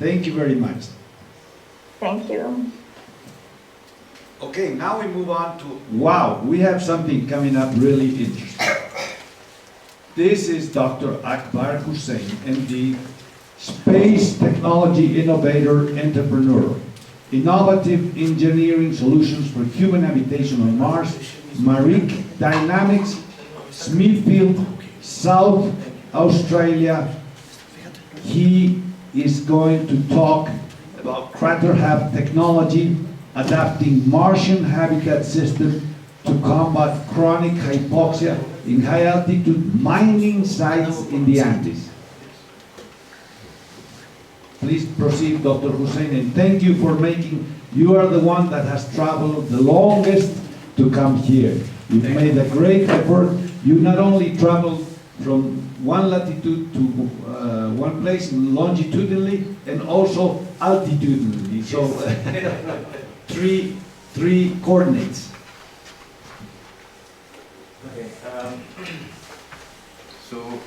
Thank you very much. Thank you. Okay, now we move on to, wow, we have something coming up really interesting. This is Dr. Akbar Hussain, MD, Space Technology Innovator Entrepreneur, Innovative Engineering Solutions for Human Habitation on Mars, Mareekh Dynamics, Smithfield, South Australia. He is going to talk about Craterhab Technology, adapting Martian habitat system to combat chronic hypoxia in high-altitude mining sites in the Andes. Please proceed, Dr. Hussain, and thank you for you are the one that has traveled the longest to come here. You've made a great effort. You not only traveled from one latitude to one place longitudinally and also altitudinally. So three coordinates. Okay. So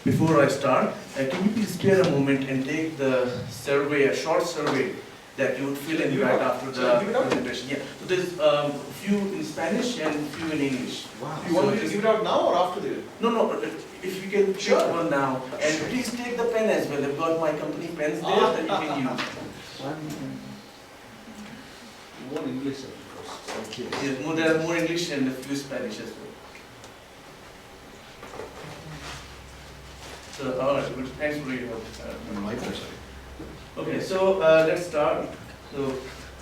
before I start, can you please spare a moment and take the survey, a short survey that you would fill in right after the presentation. Yeah. So there's a few in Spanish and a few in English. Wow. You want me to give it out now or after the? No. If you can take one now, and please take the pen as well. I've got my company pens there that you can use. More English, of course. Okay. Yes, there are more English and a few Spanish as well. So, all right, good. Thanks for your help. My pleasure. Okay, so let's start. So,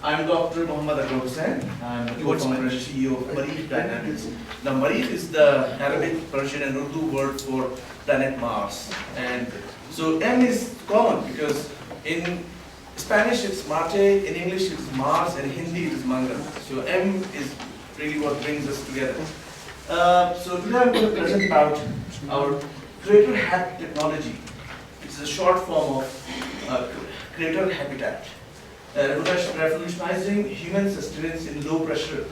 I'm Dr. Akbar Hussain. I'm the co-founder and CEO of Mareekh Dynamics. Now, Mareekh is the Arabic, Persian, and Urdu word for planet Mars. And so, M is common because in Spanish it's Marte, in English it's Mars, and Hindi it is Mangal. So, M is really what brings us together. So, today I'm going to present about our Craterhab Technology. It's a short form of crater habitat. Revolutionizing human sustenance in low pressure,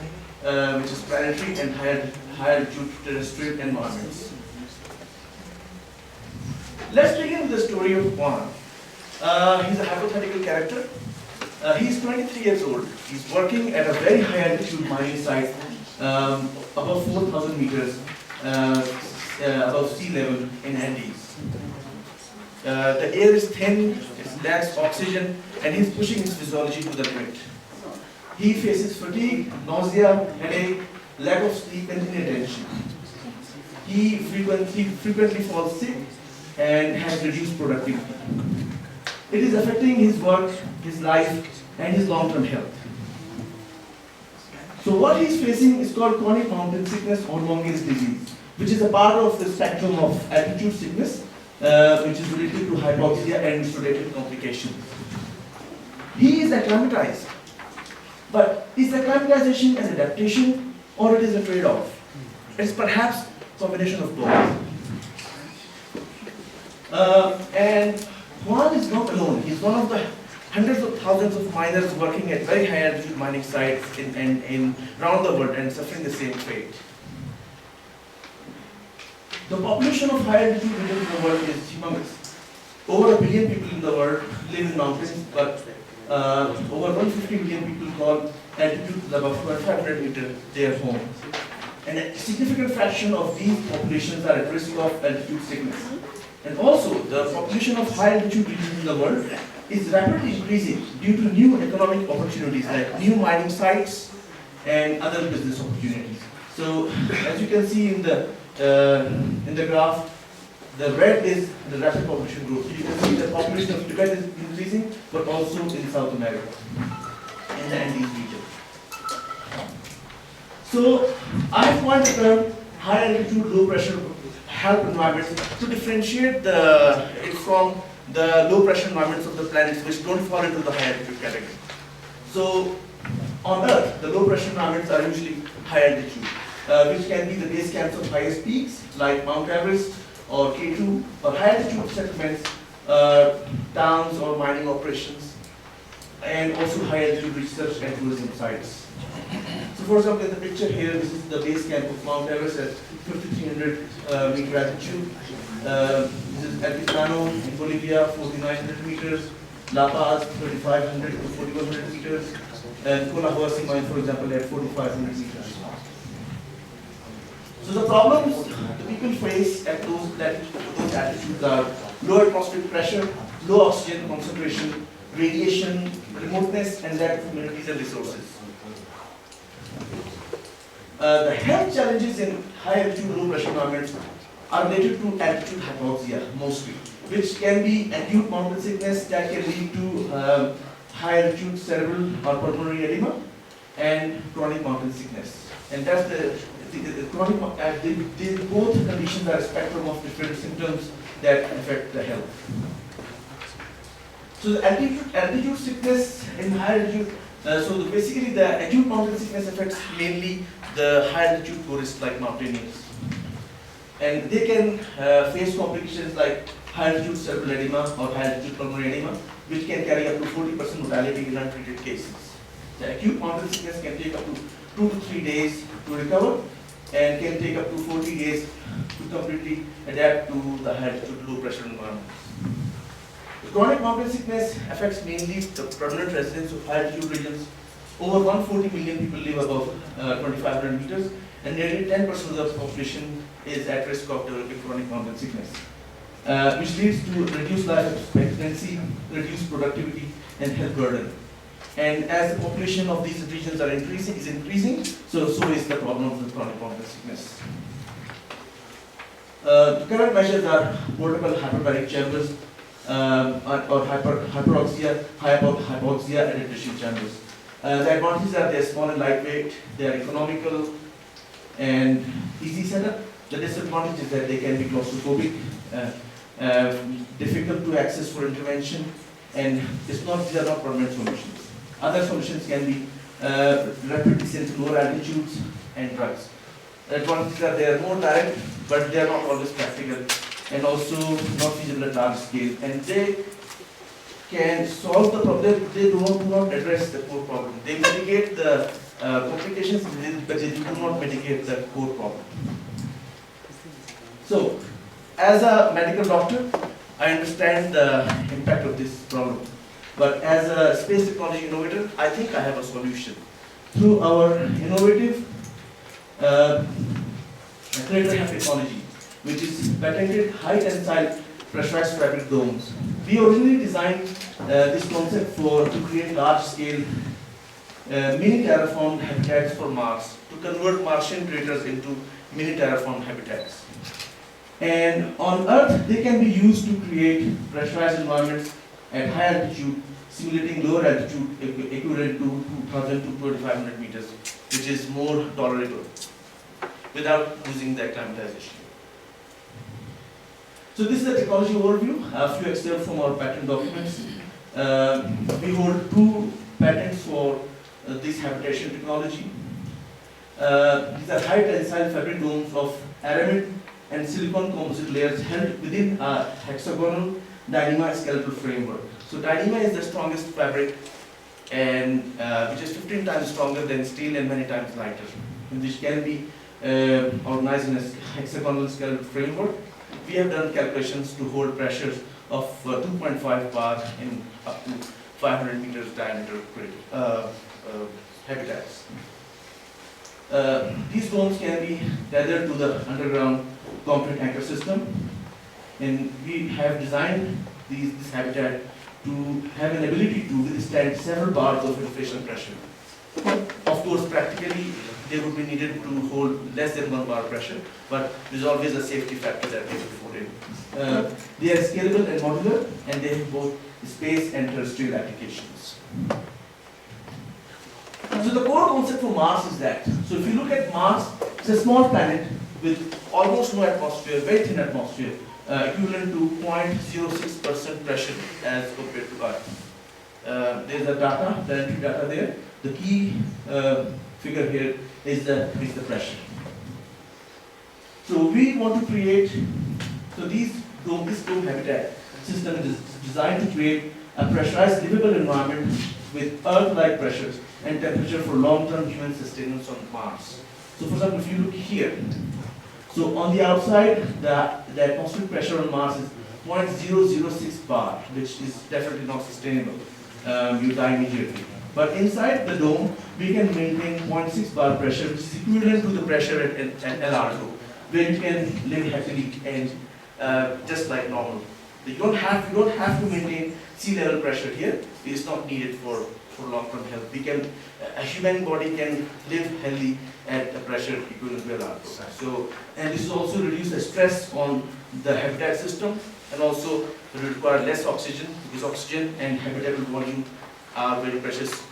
which is planetary and higher altitude terrestrial environments. Let's begin with the story of Juan. He's a hypothetical character. He's 23 years old. He's working at a very high altitude mining site, above 4,000 meters above sea level in Andes. The air is thin, it lacks oxygen, and he's pushing his physiology to the limit. He faces fatigue, nausea, headache, lack of sleep, and inattention. He frequently falls sick and has reduced productivity. It is affecting his work, his life, and his long-term health. So what he's facing is called chronic mountain sickness or Longue's disease, which is a part of the spectrum of altitude sickness, which is related to hypoxia and its related complications. He is acclimatized, but is acclimatization an adaptation or it is a trade-off? It's perhaps a combination of both. And Juan is not alone. He's one of the hundreds of thousands of miners working at very high altitude mining sites in around the world and suffering the same fate. The population of high altitude regions in the world is humongous. Over 1 billion people in the world live in mountains, but over 150 million people call altitudes above 500 meters their home. And a significant fraction of these populations are at risk of altitude sickness. And also, the population of high altitude regions in the world is rapidly increasing due to new economic opportunities like new mining sites and other business opportunities. So, as you can see in the graph, the red is the rapid population growth. You can see the population of Tibet is increasing, but also in South America, in the Andes region. So, I have coined the term high altitude, low pressure HALP environments to differentiate it from the low pressure environments of the planets which don't fall into the high altitude category. So, on Earth, the low pressure environments are usually high altitude, which can be the base camps of highest peaks like Mount Everest or K2, or high altitude settlements, towns or mining operations, and also high altitude research and tourism sites. So for example, in the picture here, this is the base camp of Mount Everest at 5,300 meter altitude. This is Altiplano in Bolivia, 4,900 meters. La Paz 3,500 to 4,100 meters, and Collahuasi mine, for example, at 4,500 meters. So the problems the people face at those altitudes are low atmospheric pressure, low oxygen concentration, radiation, remoteness, and lack of amenities and resources. The health challenges in high altitude, low pressure environments are related to altitude hypoxia mostly, which can be acute mountain sickness that can lead to high altitude cerebral or pulmonary edema and chronic mountain sickness. And that's the chronic, both conditions are a spectrum of different symptoms that affect the health. So the altitude sickness in high altitude, basically the acute mountain sickness affects mainly the high altitude tourists like mountaineers. And they can face complications like high altitude cerebral edema or high altitude pulmonary edema, which can carry up to 40% mortality in untreated cases. The acute mountain sickness can take up to 2 to 3 days to recover and can take up to 40 days to completely adapt to the high altitude low pressure environment. The chronic mountain sickness affects mainly the permanent residents of high altitude regions. Over 140 million people live above 2,500 meters, and nearly 10% of the population is at risk of developing chronic mountain sickness, which leads to reduced life expectancy, reduced productivity, and health burden. And as the population of these regions is increasing, so is the problem of the chronic mountain sickness. The current measures are portable hyperbaric chambers or hypoxia and addition chambers. The advantages are they're small and lightweight, they're economical and easy setup. The disadvantage is that they can be claustrophobic, difficult to access for intervention, and these are not permanent solutions. Other solutions can be rapid descent to lower altitudes and drugs. The advantages are they are more direct, but they are not always practical, and also not feasible at large scale. And they can solve the problem. They do not address the core problem. They mitigate the complications, but they do not mitigate the core problem. So, as a medical doctor, I understand the impact of this problem. But as a space technology innovator, I think I have a solution. Through our innovative Craterhab Technology, which is patented high tensile pressurized fabric domes. We originally designed this concept to create large scale mini terraformed habitats for Mars, to convert Martian craters into mini terraformed habitats. And on Earth, they can be used to create pressurized environments at high altitude, simulating lower altitude equivalent to 2,000 to 2,500 meters, which is more tolerable without losing the acclimatization. So this is the technology overview. A few excerpts from our patent documents. We hold 2 patents for this habitation technology. These are high tensile fabric domes of aramid and silicon composite layers held within a hexagonal Dyneema skeletal framework. So Dyneema is the strongest fabric, and which is 15 times stronger than steel and many times lighter, and which can be organized in a hexagonal skeletal framework. We have done calculations to hold pressures of 2.5 bar in up to 500 meters diameter habitats. These domes can be tethered to the underground concrete anchor system, and we have designed this habitat to have an ability to withstand several bars of inflation pressure. Of course, practically, they would be needed to hold less than 1 bar pressure, but there's always a safety factor that we have to put in. They are scalable and modular, and they have both space and terrestrial applications. So the core concept for Mars is that, so if you look at Mars, it's a small planet with almost no atmosphere, very thin atmosphere, equivalent to 0.06% pressure as compared to Earth. There's a planetary data there. The key figure here is the pressure. So we want to create, this dome habitat system is designed to create a pressurized livable environment with Earth-like pressures and temperature for long-term human sustenance on Mars. So for example, if you look here, so on the outside, the atmospheric pressure on Mars is 0.006 bar, which is definitely not sustainable. You die immediately. But inside the dome, we can maintain 0.6 bar pressure, which is equivalent to the pressure at LR2, where you can live happily and just like normal. You don't have to maintain sea level pressure here. It is not needed for long-term health. A human body can live healthy at a pressure equivalent to LR2. So, and this is also reduce the stress on the habitat system, and also require less oxygen, because oxygen and habitable volume are very precious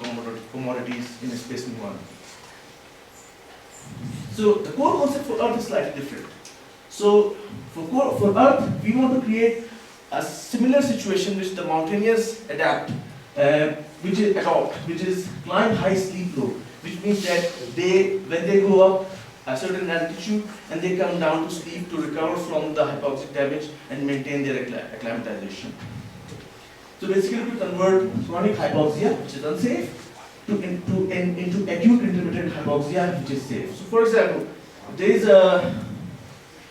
commodities in a space environment. So the core concept for Earth is slightly different. So for Earth, we want to create a similar situation which the mountaineers adapt, which is climb high, sleep low, which means that when they go up a certain altitude and they come down to sleep to recover from the hypoxic damage and maintain their acclimatization. So basically to convert chronic hypoxia, which is unsafe, into acute intermittent hypoxia, which is safe. So for example, there is a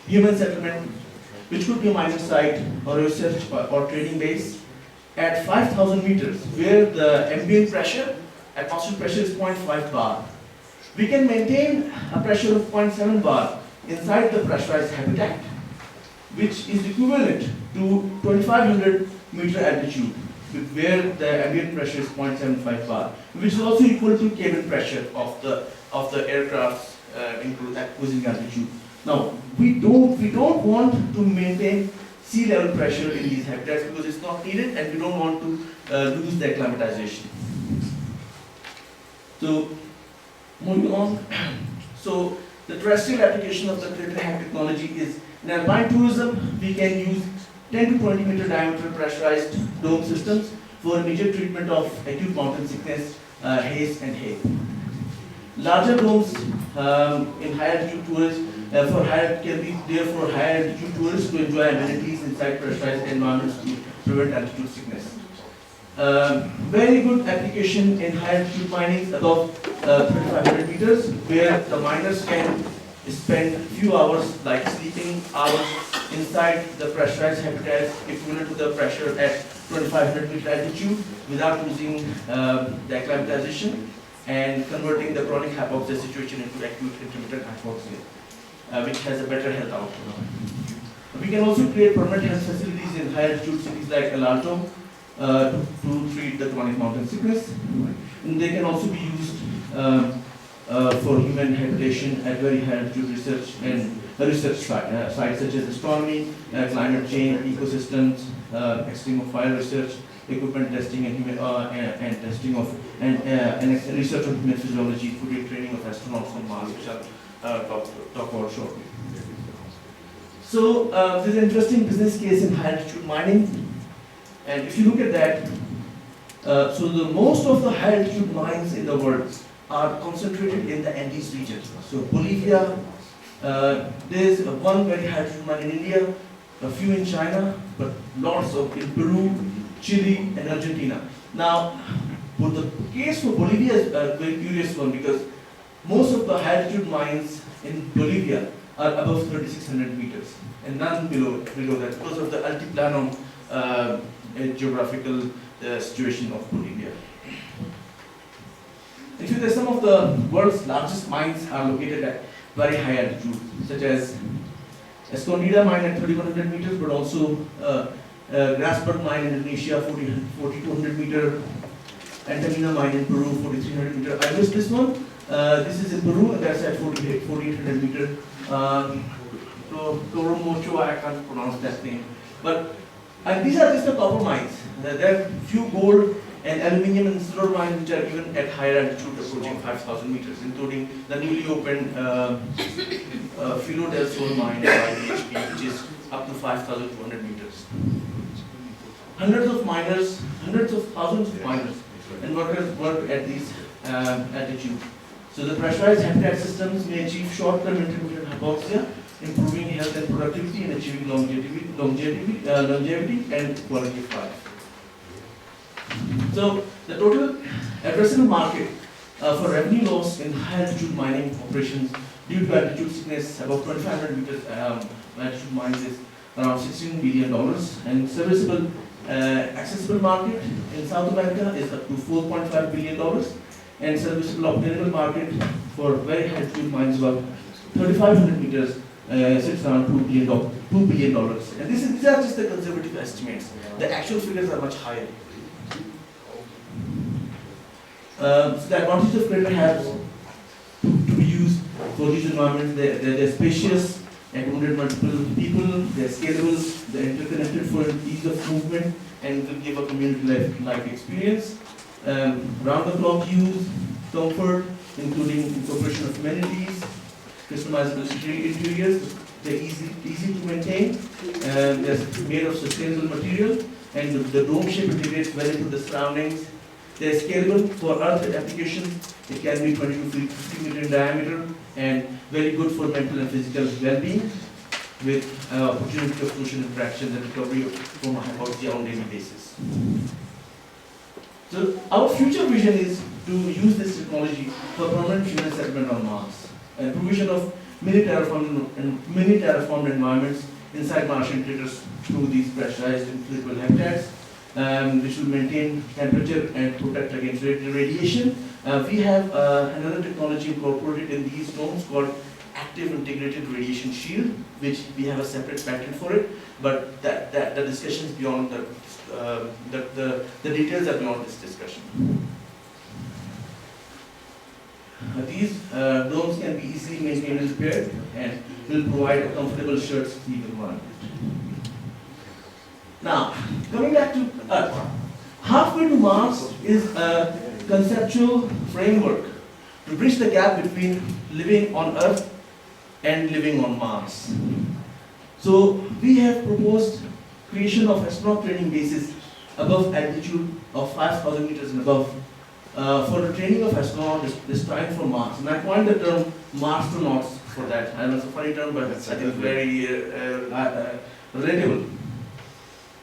human settlement, which could be a mining site or a research or training base at 5,000 meters, where the ambient pressure, atmospheric pressure is 0.5 bar. We can maintain a pressure of 0.7 bar inside the pressurized habitat, which is equivalent to 2,500 meter altitude, where the ambient pressure is 0.75 bar, which is also equal to cabin pressure of the aircraft's cruising altitude. Now, we don't want to maintain sea level pressure in these habitats because it's not needed, and we don't want to lose the acclimatization. So, moving on. So, the terrestrial application of the Craterhab technology is in alpine tourism. We can use 10 to 20 meter diameter pressurized dome systems for immediate treatment of acute mountain sickness, haze and hay. Larger domes in higher altitude tourists can be there for higher altitude tourists to enjoy amenities inside pressurized environments to prevent altitude sickness. Very good application in higher altitude mining above 3,500 meters, where the miners can spend few hours, like sleeping hours, inside the pressurized habitats equivalent to the pressure at 2,500 meter altitude without losing the acclimatization and converting the chronic hypoxia situation into acute intermittent hypoxia, which has a better health outcome. We can also create permanent health facilities in high altitude cities like El Alto to treat the chronic mountain sickness. And they can also be used for human habitation at very high altitude research and research sites such as astronomy, climate change, ecosystems, extreme of fire research, equipment testing and human and testing of and research on human physiology, including training of astronauts on Mars, which I'll talk about shortly. So there's an interesting business case in high altitude mining, and if you look at that, so the most of the high altitude mines in the world are concentrated in the Andes region. So Bolivia, there's one very high altitude mine in India, a few in China, but lots of in Peru, Chile, and Argentina. Now, but the case for Bolivia is a very curious one, because most of the high altitude mines in Bolivia are above 3,600 meters, and none below that, because of the altiplano geographical situation of Bolivia. In fact, some of the world's largest mines are located at very high altitude, such as Escondida mine at 3,100 meters, but also Grasberg mine in Indonesia, 4,200 meter, Antamina mine in Peru, 4,300 meter. I missed this one. This is in Peru, and that's at 4,800 meter. Toromocho, I can't pronounce that name. But these are just the copper mines. There are few gold and aluminium and silver mines which are even at higher altitude, approaching 5,000 meters, including the newly opened Filo del Sol mine at IBHP, which is up to 5,200 meters. Hundreds of thousands of miners and workers work at these altitudes. So the pressurized habitat systems may achieve short-term intermittent hypoxia, improving health and productivity, and achieving longevity and quality of life. So the total addressable market for revenue loss in high altitude mining operations due to altitude sickness above 2,500 meters altitude mines is around $16 billion, and serviceable accessible market in South America is up to $4.5 billion, and serviceable obtainable market for very high altitude mines about 3,500 meters sits around $2 billion. And these are just the conservative estimates. The actual figures are much higher. So the advantage of Craterhab to be used for these environments, they're spacious, accommodate multiple people, they're scalable, they're interconnected for ease of movement, and will give a community-like experience. Round-the-clock use, comfort, including incorporation of amenities, customizable interiors, they're easy to maintain, they're made of sustainable material, and the dome shape integrates well into the surroundings. They're scalable for Earth applications. It can be 20 to 50 meter in diameter, and very good for mental and physical well-being, with opportunity of social interactions and recovery from hypoxia on a daily basis. So our future vision is to use this technology for permanent human settlement on Mars, and provision of mini terraformed environments inside Martian craters through these pressurized inflatable habitats, which will maintain temperature and protect against radiation. We have another technology incorporated in these domes called active integrated radiation shield, which we have a separate patent for it, but the discussions beyond the details are beyond this discussion. These domes can be easily maintained and repaired, and will provide a comfortable shirt-sleeve environment. Now, coming back to Earth, halfway to Mars is a conceptual framework to bridge the gap between living on Earth and living on Mars. So, we have proposed creation of astronaut training bases above altitude of 5,000 meters and above for the training of astronauts destined for Mars. And I coined the term Marstronauts for that. I know it's a funny term, but I think it's very relatable.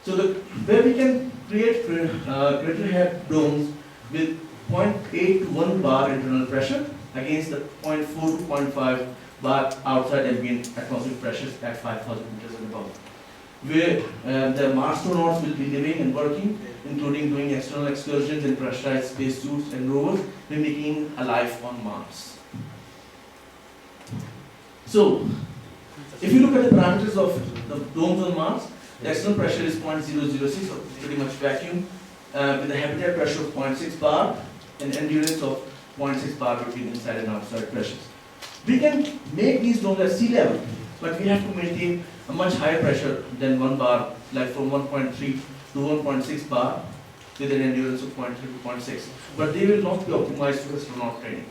So where we can create Craterhab domes with 0.8 to 1 bar internal pressure against the 0.4 to 0.5 bar outside ambient atmospheric pressures at 5,000 meters and above, where the Marstronauts will be living and working, including doing external excursions in pressurized spacesuits and rovers, mimicking a life on Mars. So, if you look at the parameters of the domes on Mars, the external pressure is 0.006, or pretty much vacuum, with a habitat pressure of 0.6 bar and endurance of 0.6 bar between inside and outside pressures. We can make these domes at sea level, but we have to maintain a much higher pressure than 1 bar, like from 1.3 to 1.6 bar, with an endurance of 0.3 to 0.6. But they will not be optimized for astronaut training.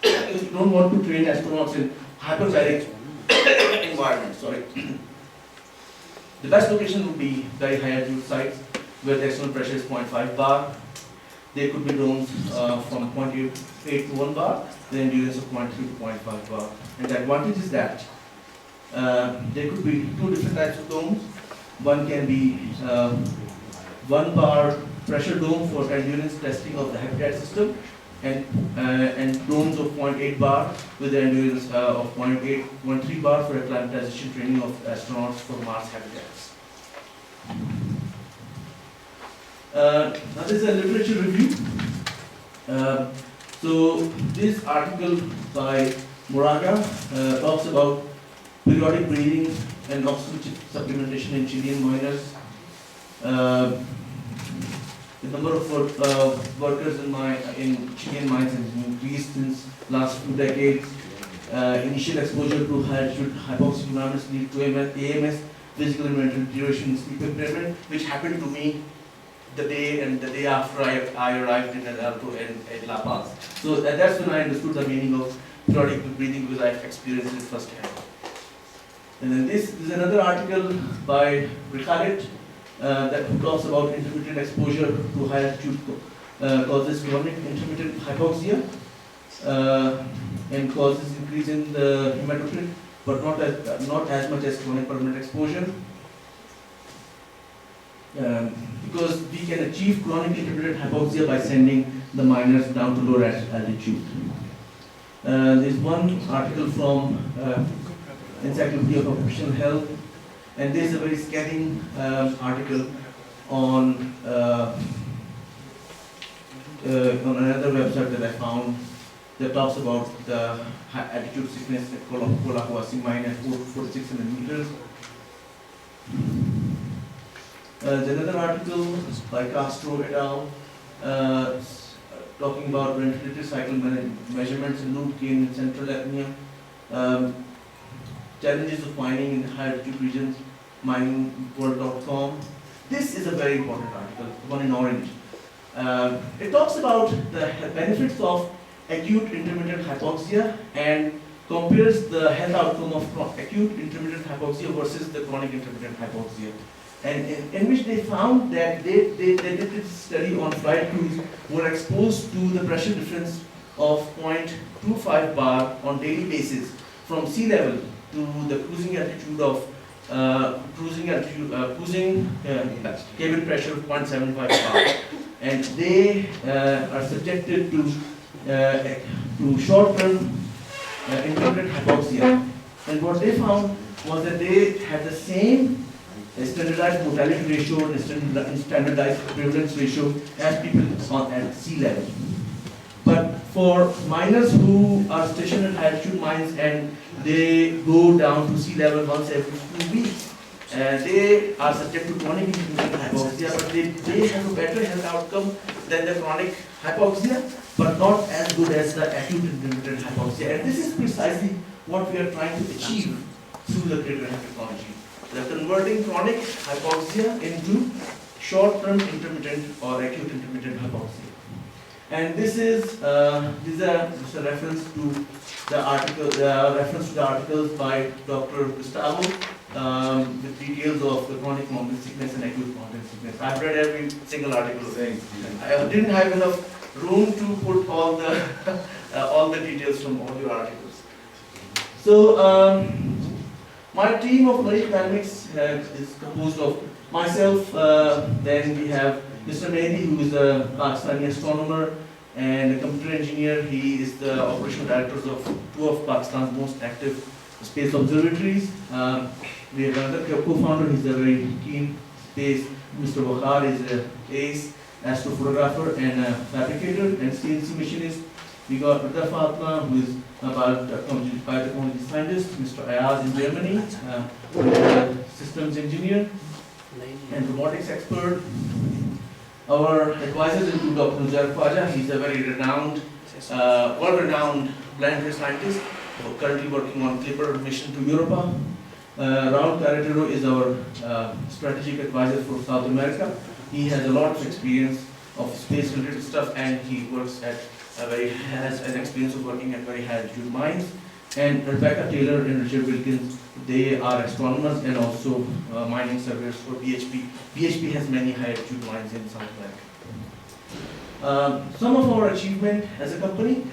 You don't want to train astronauts in hyperbaric environments. The best location would be very high altitude sites where the external pressure is 0.5 bar. There could be domes from 0.8 to 1 bar, the endurance of 0.3 to 0.5 bar. And the advantage is that there could be two different types of domes. One can be 1 bar pressure dome for endurance testing of the habitat system, and domes of 0.8 bar with the endurance of 0.3 bar for acclimatization training of astronauts for Mars habitats. Now this is a literature review. So this article by Moraga talks about periodic breathing and oxygen supplementation in Chilean miners. The number of workers in Chilean mines has increased since last 2 decades. Initial exposure to high altitude hypoxic environments lead to AMS, physical and mental deterioration in sleep impairment, which happened to me the day after I arrived in El Alto and La Paz. So that's when I understood the meaning of periodic breathing, because I experienced it firsthand. And then this is another article by Ricaret that talks about intermittent exposure to high altitude causes chronic intermittent hypoxia and causes increase in the hematocrit, but not as much as chronic permanent exposure. Because we can achieve chronic intermittent hypoxia by sending the miners down to lower altitude. There's one article from Encyclopedia of Occupational Health And there's a very scathing article on another website that I found that talks about the altitude sickness at Hypoxia mine at 4,600 meters. There's another article by Castro et al. Talking about ventilator cycle measurements in loop gain in central apnea. Challenges of mining in high altitude regions, miningworld.com. This is a very important article, the one in orange. It talks about the benefits of acute intermittent hypoxia and compares the health outcome of acute intermittent hypoxia versus the chronic intermittent hypoxia. And in which they found that they did this study on flight crews who were exposed to the pressure difference of 0.25 bar on daily basis from sea level to the cruising altitude of cruising cabin pressure of 0.75 bar, and they are subjected to short-term intermittent hypoxia. And what they found was that they had the same standardized mortality ratio and standardized prevalence ratio as people at sea level. But for miners who are stationed at high altitude mines and they go down to sea level once every 2 weeks, they are subject to chronic intermittent hypoxia, but they have a better health outcome than the chronic hypoxia, but not as good as the acute intermittent hypoxia. And this is precisely what we are trying to achieve through the Craterhab technology. We are converting chronic hypoxia into short-term intermittent or acute intermittent hypoxia. And this is a reference to the articles by Dr. Gustavo with details of the chronic mountain sickness and acute mountain sickness. I've read every single article. I didn't have enough room to put all the details from all your articles. So my team of Mareekh Dynamics is composed of myself. Then we have Mr. Mehdi, who is a Pakistani astronomer and a computer engineer. He is the operational director of two of Pakistan's most active space observatories. We have another co-founder. He's a very keen space. Mr. Wakhar is an ace astrophotographer and a fabricator and CNC machinist. We got Rita Fatma, who is a biotechnology scientist. Mr. Ayaz in Germany, a systems engineer and robotics expert. Our advisors include Dr. Nujair Khwaja. He's a very renowned, world-renowned planetary scientist, currently working on Clipper mission to Europa. Raul Carretero is our strategic advisor for South America. He has a lot of experience of space-related stuff, and he works at has an experience of working at very high altitude mines. And Rebecca Taylor and Richard Wilkins, they are astronomers and also mining surveyors for BHP. BHP has many high altitude mines in South America. Some of our achievement as a company,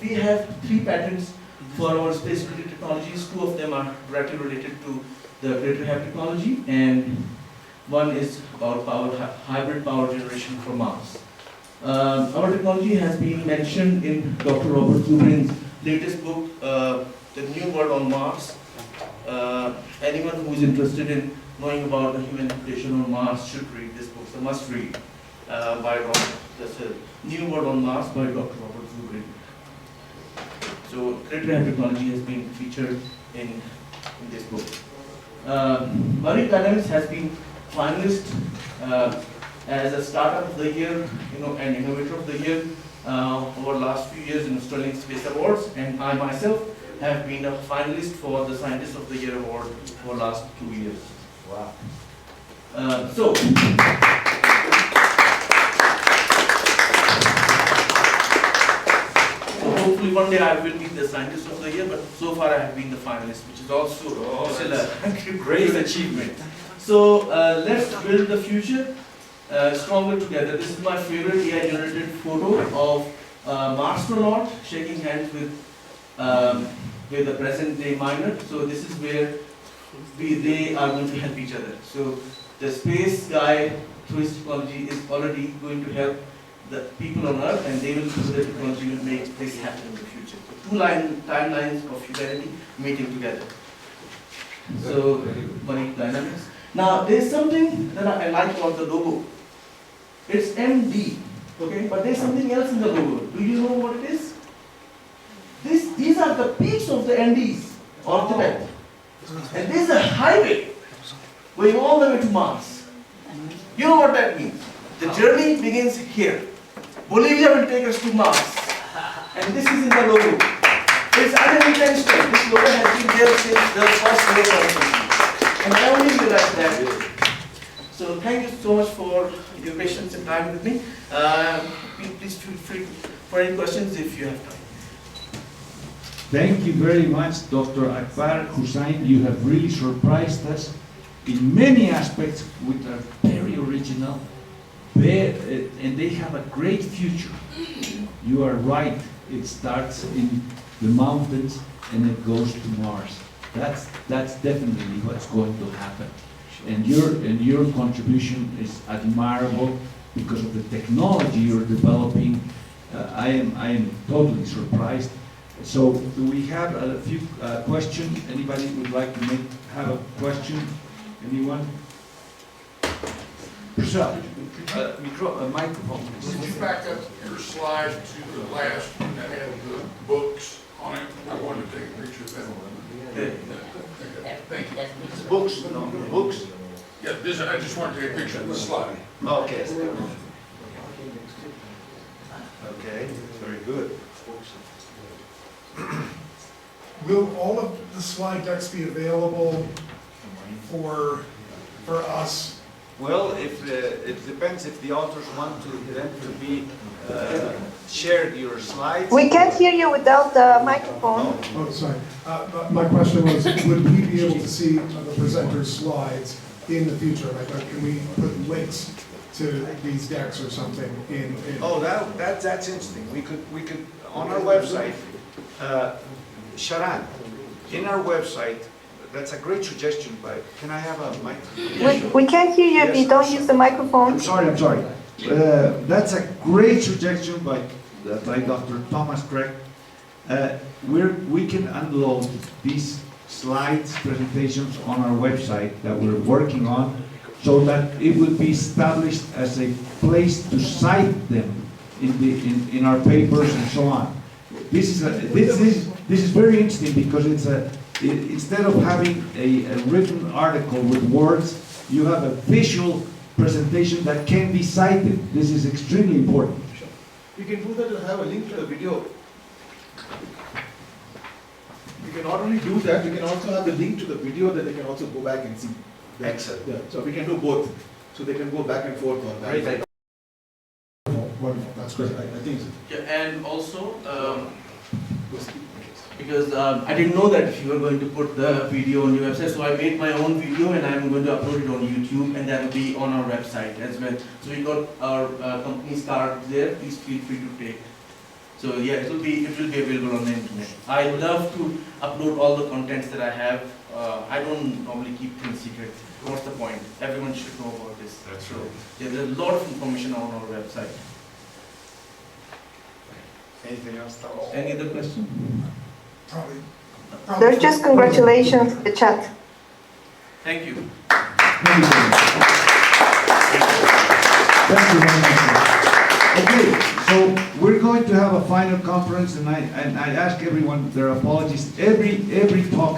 we have 3 patents for our space-related technologies. 2 of them are directly related to the Craterhab technology, and one is about hybrid power generation for Mars. Our technology has been mentioned in Dr. Robert Zubrin's latest book, The New World on Mars. Anyone who is interested in knowing about the human habitation on Mars should read this book. It's a must read by Robert. That's a New World on Mars by Dr. Robert Zubrin. So Craterhab technology has been featured in this book. Mareekh Dynamics has been finalist as a startup of the year, and innovator of the year over the last few years in Australian Space Awards, and I myself have been a finalist for the Scientist of the Year award for the last 2 years. Wow. So hopefully one day I will be the Scientist of the Year, but so far I have been the finalist, which is also still a great achievement. So let's build the future stronger together. This is my favorite AI-generated photo of Marstronaut shaking hands with the present-day miner. So this is where they are going to help each other. So the space guy, through his technology, is already going to help the people on Earth, and they will use the technology to make this happen in the future. So 2 timelines of humanity meeting together. So, Mareekh Dynamics. Now, there's something that I like about the logo. It's MD, okay? But there's something else in the logo. Do you know what it is? These are the peaks of the NDs of Tibet. And this is a highway going all the way to Mars. You know what that means? The journey begins here. Bolivia will take us to Mars. And this is in the logo. It's unintentional. This logo has been there since the first logo of the company. And I only realized that. So thank you so much for your patience and time with me. Please feel free for any questions if you have time. Thank you very much, Dr. Akbar Hussain. You have really surprised us in many aspects with a very original, and they have a great future. You are right. It starts in the mountains and it goes to Mars. That's definitely what's going to happen. And your contribution is admirable because of the technology you're developing. I am totally surprised. So, do we have a few questions? Anybody would like to have a question? Anyone? Sir, microphone. Would you back up your slide to the last one that had the books on it? I wanted to take a picture of that. Thank you. Books, no, books? Yeah, I just wanted to take a picture of the slide. Okay. Okay, very good. Will all of the slide decks be available for us? Well, if it depends if the authors want them to be shared your slides. We can't hear you without the microphone. Oh, sorry. My question was, would we be able to see the presenter's slides in the future? Like, can we put links to these decks or something in? Oh, that's interesting. We could on our website, Sharan, in our website. That's a great suggestion, but can I have a mic? We can't hear you if you don't use the microphone. I'm sorry. That's a great suggestion by Dr. Thomas Craig. We can unload these slides, presentations on our website that we're working on, so that it will be established as a place to cite them in our papers and so on. This is very interesting because instead of having a written article with words, you have a visual presentation that can be cited. This is extremely important. You can do that to have a link to the video. You can not only do that, you can also have the link to the video that they can also go back and see. Excellent. Yeah, so we can do both. So they can go back and forth on that. Great. Wonderful, that's great. I think so. Yeah, and also, because I didn't know that you were going to put the video on your website, so I made my own video and I'm going to upload it on YouTube, and that will be on our website as well. So we got our company's card there. Please feel free to take. So yeah, it will be available on the internet. I love to upload all the contents that I have. I don't normally keep things secret. What's the point? Everyone should know about this. That's So right. yeah, there's a lot of information on our website. Anything else? Any other question? Probably. There's just congratulations in the chat. Thank you. Thank you very much. Thank you very much. Okay, so we're going to have a final conference, and I ask everyone their apologies. Every talk